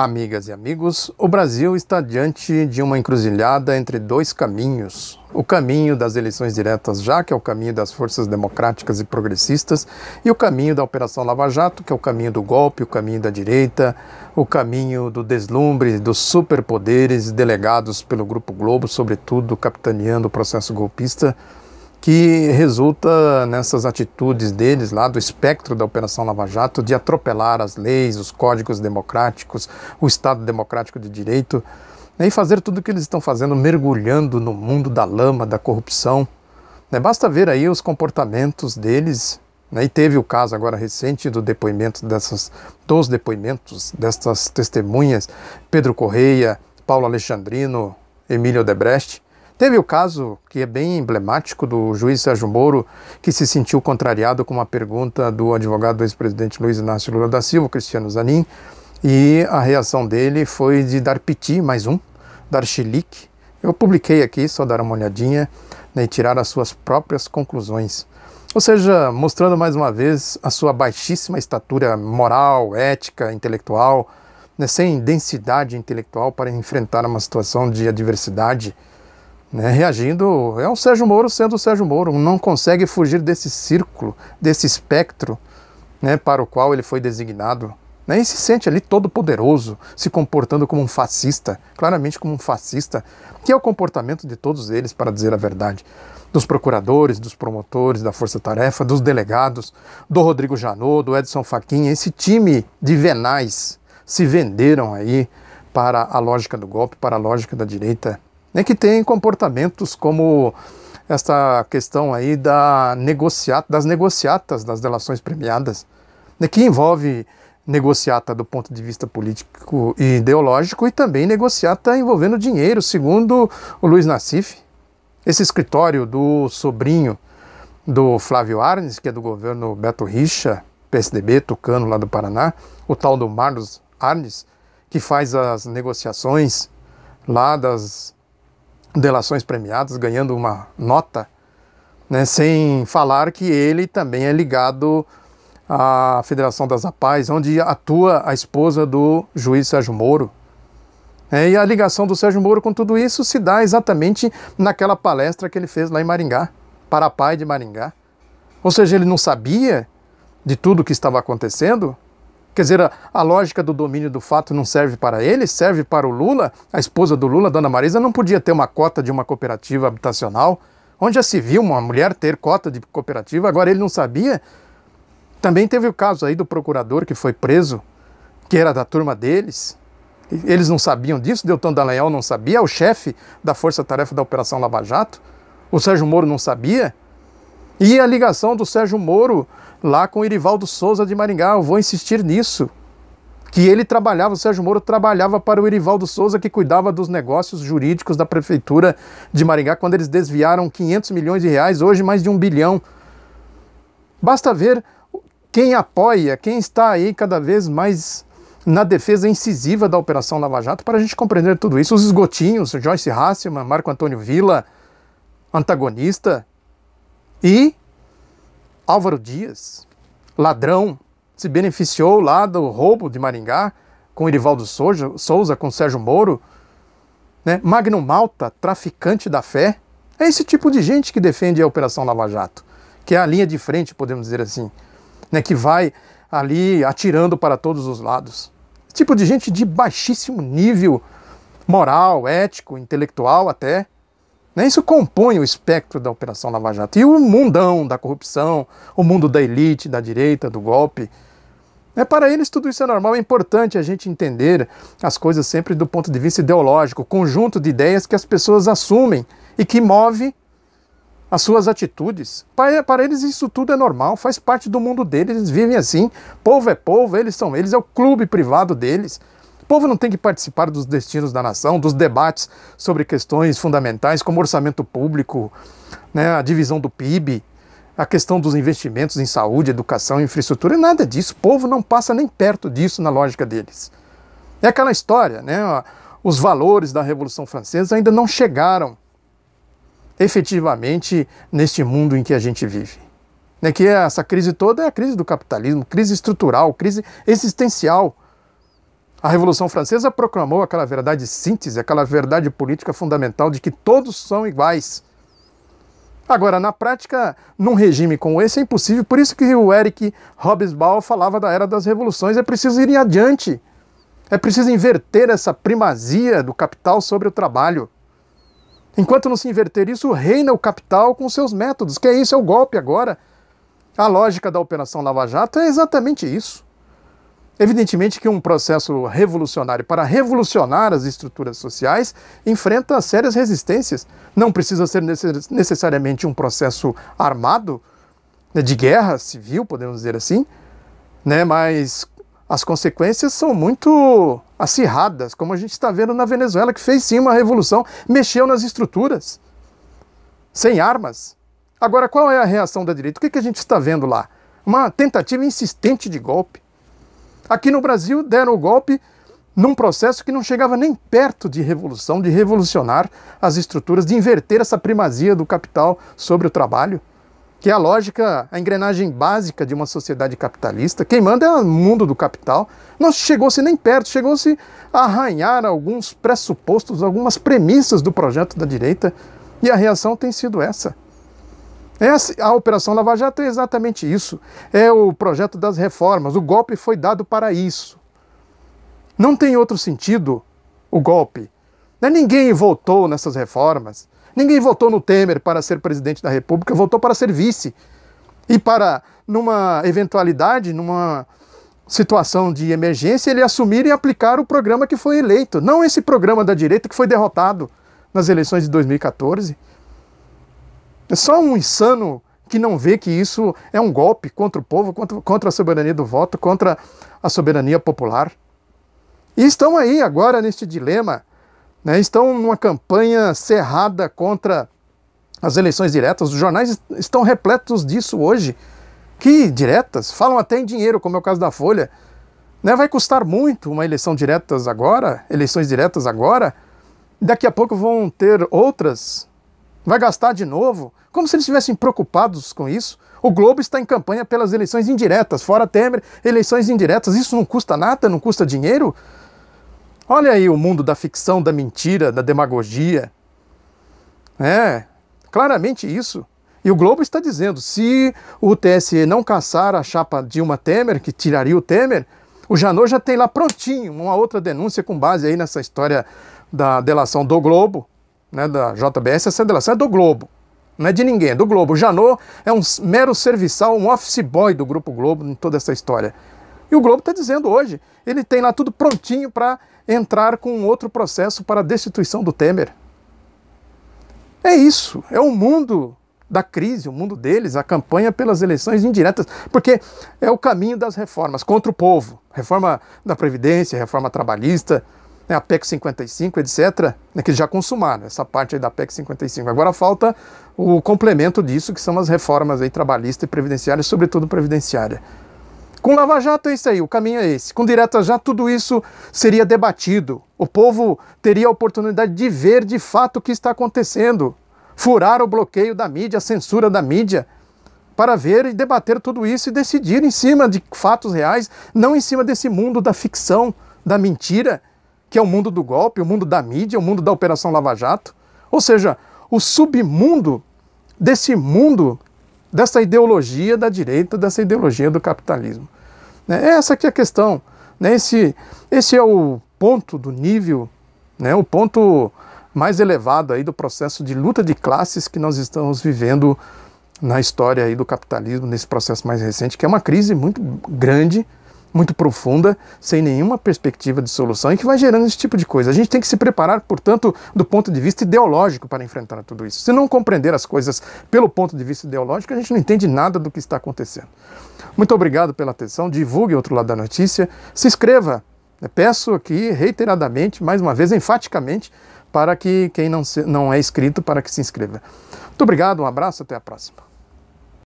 Amigas e amigos, o Brasil está diante de uma encruzilhada entre dois caminhos. O caminho das eleições diretas já, que é o caminho das forças democráticas e progressistas, e o caminho da Operação Lava Jato, que é o caminho do golpe, o caminho da direita, o caminho do deslumbre dos superpoderes delegados pelo Grupo Globo, sobretudo capitaneando o processo golpista, que resulta nessas atitudes deles lá do espectro da Operação Lava Jato de atropelar as leis, os códigos democráticos, o Estado democrático de direito, né, e fazer tudo o que eles estão fazendo, mergulhando no mundo da lama, da corrupção. Né, basta ver aí os comportamentos deles, né, e teve o caso agora recente dos depoimentos dessas testemunhas, Pedro Correia, Paulo Alexandrino, Emílio Odebrecht. Teve o caso, que é bem emblemático, do juiz Sérgio Moro, que se sentiu contrariado com uma pergunta do advogado do ex-presidente Luiz Inácio Lula da Silva, Cristiano Zanin, e a reação dele foi de dar piti, mais um, dar chilique. Eu publiquei aqui, só dar uma olhadinha, né, e tirar as suas próprias conclusões. Ou seja, mostrando mais uma vez a sua baixíssima estatura moral, ética, intelectual, né, sem densidade intelectual para enfrentar uma situação de adversidade. Né, reagindo, é o Sérgio Moro sendo o Sérgio Moro, não consegue fugir desse círculo, desse espectro, né, para o qual ele foi designado, né, e se sente ali todo poderoso, se comportando como um fascista, claramente como um fascista, que é o comportamento de todos eles, para dizer a verdade, dos procuradores, dos promotores, da força-tarefa, dos delegados, do Rodrigo Janot, do Edson Fachin. Esse time de venais se venderam aí para a lógica do golpe, para a lógica da direita, né, que tem comportamentos como esta questão aí das negociatas das delações premiadas, né, que envolve negociata do ponto de vista político e ideológico e também negociata envolvendo dinheiro, segundo o Luiz Nassif. Esse escritório do sobrinho do Flávio Arnes, que é do governo Beto Richa, PSDB, tucano lá do Paraná, o tal do Marlos Arnes, que faz as negociações lá das delações premiadas, ganhando uma nota, né, sem falar que ele também é ligado à Federação das APAES, onde atua a esposa do juiz Sérgio Moro. E a ligação do Sérgio Moro com tudo isso se dá exatamente naquela palestra que ele fez lá em Maringá, para a PAI de Maringá. Ou seja, ele não sabia de tudo o que estava acontecendo. Quer dizer, a lógica do domínio do fato não serve para ele, serve para o Lula. A esposa do Lula, Dona Marisa, não podia ter uma cota de uma cooperativa habitacional. Onde já se viu uma mulher ter cota de cooperativa, agora ele não sabia. Também teve o caso aí do procurador que foi preso, que era da turma deles. Eles não sabiam disso, Deltan Dallagnol não sabia, o chefe da força-tarefa da Operação Lava Jato. O Sérgio Moro não sabia. E a ligação do Sérgio Moro lá com o Irivaldo Souza de Maringá, eu vou insistir nisso, que ele trabalhava, o Sérgio Moro trabalhava para o Irivaldo Souza, que cuidava dos negócios jurídicos da prefeitura de Maringá, quando eles desviaram 500 milhões de reais, hoje mais de 1 bilhão. Basta ver quem apoia, quem está aí cada vez mais na defesa incisiva da Operação Lava Jato, para a gente compreender tudo isso. Os esgotinhos, Joyce Hasselmann, Marco Antônio Villa, antagonista, e Álvaro Dias, ladrão, se beneficiou lá do roubo de Maringá, com Irivaldo Souza, com Sérgio Moro, né? Magno Malta, traficante da fé. É esse tipo de gente que defende a Operação Lava Jato, que é a linha de frente, podemos dizer assim, né? Que vai ali atirando para todos os lados. Esse tipo de gente de baixíssimo nível moral, ético, intelectual até. Isso compõe o espectro da Operação Lava Jato. E o mundão da corrupção, o mundo da elite, da direita, do golpe. Para eles tudo isso é normal. É importante a gente entender as coisas sempre do ponto de vista ideológico, o conjunto de ideias que as pessoas assumem e que move as suas atitudes. Para eles isso tudo é normal, faz parte do mundo deles, eles vivem assim. Povo é povo, eles são eles, é o clube privado deles. O povo não tem que participar dos destinos da nação, dos debates sobre questões fundamentais como orçamento público, né, a divisão do PIB, a questão dos investimentos em saúde, educação, infraestrutura, nada disso. O povo não passa nem perto disso na lógica deles. É aquela história, né, os valores da Revolução Francesa ainda não chegaram efetivamente neste mundo em que a gente vive. Que essa crise toda é a crise do capitalismo, crise estrutural, crise existencial. A Revolução Francesa proclamou aquela verdade síntese, aquela verdade política fundamental de que todos são iguais. Agora, na prática, num regime como esse é impossível, por isso que o Eric Hobsbawm falava da Era das Revoluções, é preciso ir adiante, é preciso inverter essa primazia do capital sobre o trabalho. Enquanto não se inverter isso, reina o capital com seus métodos, que é isso, é o golpe agora. A lógica da Operação Lava Jato é exatamente isso. Evidentemente que um processo revolucionário para revolucionar as estruturas sociais enfrenta sérias resistências. Não precisa ser necessariamente um processo armado, né, de guerra civil, podemos dizer assim, né, mas as consequências são muito acirradas, como a gente está vendo na Venezuela, que fez sim uma revolução, mexeu nas estruturas, sem armas. Agora, qual é a reação da direita? O que a gente está vendo lá? Uma tentativa insistente de golpe. Aqui no Brasil deram o golpe num processo que não chegava nem perto de revolução, de revolucionar as estruturas, de inverter essa primazia do capital sobre o trabalho, que é a lógica, a engrenagem básica de uma sociedade capitalista. Quem manda é o mundo do capital. Não chegou-se nem perto, chegou-se a arranhar alguns pressupostos, algumas premissas do projeto da direita, e a reação tem sido essa. A Operação Lava Jato é exatamente isso. É o projeto das reformas. O golpe foi dado para isso. Não tem outro sentido o golpe. Ninguém votou nessas reformas. Ninguém votou no Temer para ser presidente da República, votou para ser vice. E para, numa eventualidade, numa situação de emergência, ele assumir e aplicar o programa que foi eleito. Não esse programa da direita que foi derrotado nas eleições de 2014. É só um insano que não vê que isso é um golpe contra o povo, contra a soberania do voto, contra a soberania popular. E estão aí agora neste dilema, né? Estão numa campanha cerrada contra as eleições diretas. Os jornais estão repletos disso hoje. Que diretas? Falam até em dinheiro, como é o caso da Folha. Né? Vai custar muito uma eleições diretas agora. Daqui a pouco vão ter outras. Vai gastar de novo, como se eles estivessem preocupados com isso. O Globo está em campanha pelas eleições indiretas, fora Temer, eleições indiretas. Isso não custa nada, não custa dinheiro? Olha aí o mundo da ficção, da mentira, da demagogia. É, claramente isso. E o Globo está dizendo, se o TSE não caçar a chapa Dilma Temer, que tiraria o Temer, o Janot já tem lá prontinho uma outra denúncia com base aí nessa história da delação do Globo, né, da JBS. Essa delação é do Globo, não é de ninguém, é do Globo. O Janot é um mero serviçal, um office boy do Grupo Globo em toda essa história. E o Globo está dizendo hoje, ele tem lá tudo prontinho para entrar com um outro processo para a destituição do Temer. É isso, é o mundo da crise, o mundo deles, a campanha pelas eleições indiretas, porque é o caminho das reformas contra o povo. Reforma da Previdência, reforma trabalhista, né, a PEC 55, etc., né, que já consumaram essa parte aí da PEC 55. Agora falta o complemento disso, que são as reformas aí trabalhista e previdenciária, sobretudo previdenciária. Com Lava Jato é isso aí, o caminho é esse. Com Direta Já tudo isso seria debatido. O povo teria a oportunidade de ver de fato o que está acontecendo. Furar o bloqueio da mídia, a censura da mídia, para ver e debater tudo isso e decidir em cima de fatos reais, não em cima desse mundo da ficção, da mentira, que é o mundo do golpe, o mundo da mídia, o mundo da Operação Lava Jato. Ou seja, o submundo desse mundo, dessa ideologia da direita, dessa ideologia do capitalismo. Essa aqui é a questão. Esse é o ponto do nível, o ponto mais elevado aí do processo de luta de classes que nós estamos vivendo na história aí do capitalismo, nesse processo mais recente, que é uma crise muito grande, muito profunda, sem nenhuma perspectiva de solução e que vai gerando esse tipo de coisa. A gente tem que se preparar, portanto, do ponto de vista ideológico para enfrentar tudo isso. Se não compreender as coisas pelo ponto de vista ideológico, a gente não entende nada do que está acontecendo. Muito obrigado pela atenção, divulgue Outro Lado da Notícia, se inscreva. Peço aqui reiteradamente, mais uma vez, enfaticamente, para que quem não é inscrito, para que se inscreva. Muito obrigado, um abraço, até a próxima.